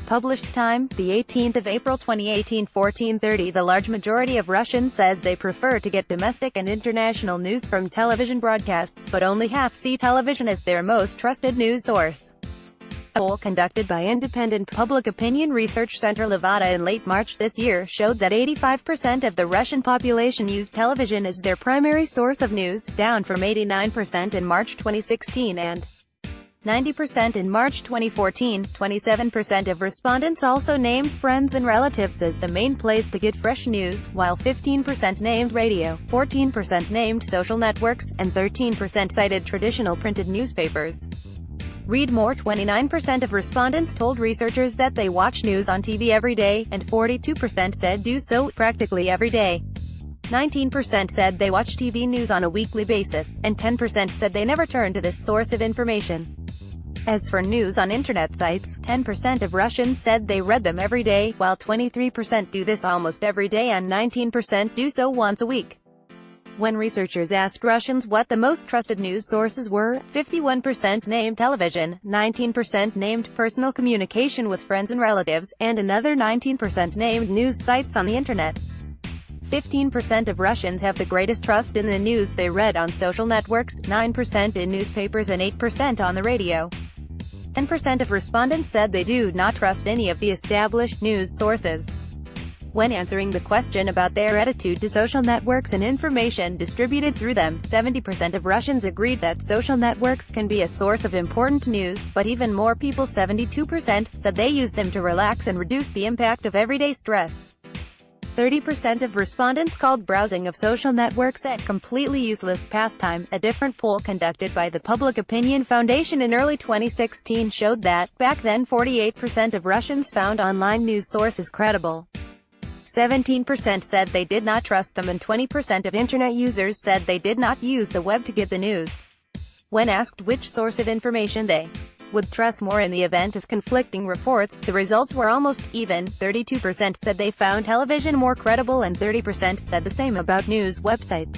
published time, the 18th of April 2018, 14:30. The large majority of Russians says they prefer to get domestic and international news from television broadcasts, but only half see television as their most trusted news source. A poll conducted by independent public opinion research center Levada in late March this year showed that 85% of the Russian population use television as their primary source of news, down from 89% in March 2016 and 90% in March 2014. 27% of respondents also named friends and relatives as the main place to get fresh news, while 15% named radio, 14% named social networks, and 13% cited traditional printed newspapers. Read more. 29% of respondents told researchers that they watch news on TV every day, and 42% said do so practically every day. 19% said they watch TV news on a weekly basis, and 10% said they never turn to this source of information. As for news on internet sites, 10% of Russians said they read them every day, while 23% do this almost every day and 19% do so once a week. When researchers asked Russians what the most trusted news sources were, 51% named television, 19% named personal communication with friends and relatives, and another 19% named news sites on the internet. 15% of Russians have the greatest trust in the news they read on social networks, 9% in newspapers and 8% on the radio. 10% of respondents said they do not trust any of the established news sources. When answering the question about their attitude to social networks and information distributed through them, 70% of Russians agreed that social networks can be a source of important news, but even more people, 72%, said they use them to relax and reduce the impact of everyday stress. 30% of respondents called browsing of social networks a completely useless pastime. A different poll conducted by the Public Opinion Foundation in early 2016 showed that, back then, 48% of Russians found online news sources credible. 17% said they did not trust them, and 20% of internet users said they did not use the web to get the news. When asked which source of information they would trust more in the event of conflicting reports, the results were almost even. 32% said they found television more credible and 30% said the same about news websites.